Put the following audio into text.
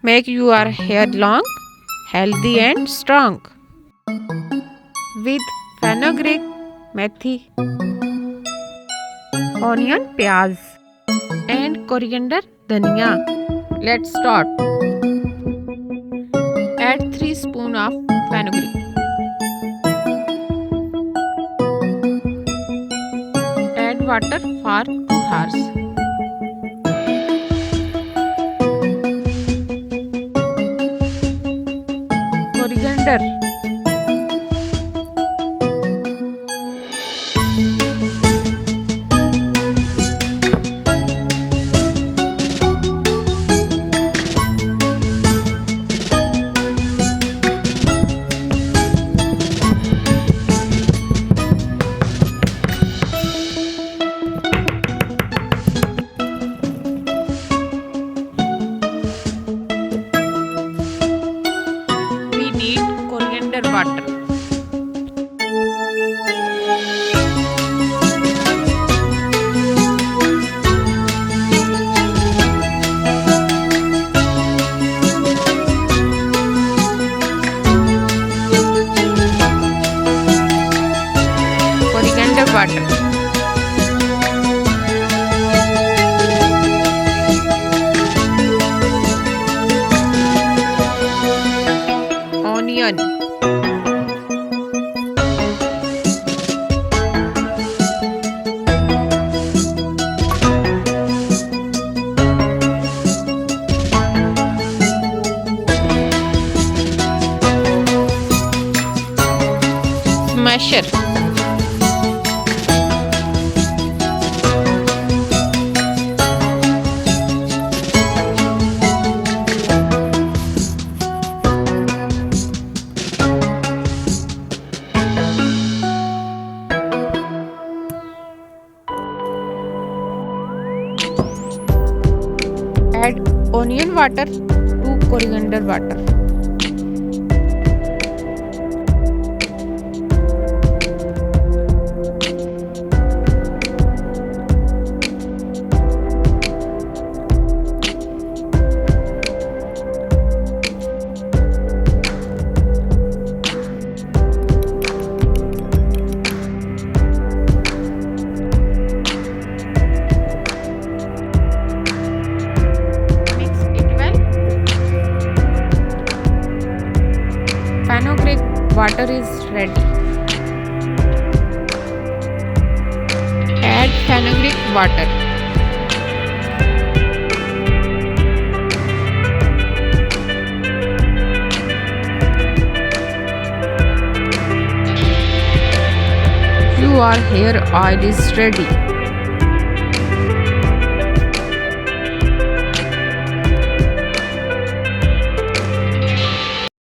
Make your hair long, healthy and strong. With fenugreek, methi, onion, pyaz and coriander, dhania. Let's start. Add 3 spoons of fenugreek. Add water for 2 hours. Coriander. We need coriander water. Coriander water. Onion. Smasher. Add onion water to coriander water. Fenugreek water is ready. Add fenugreek water. Your hair oil is ready.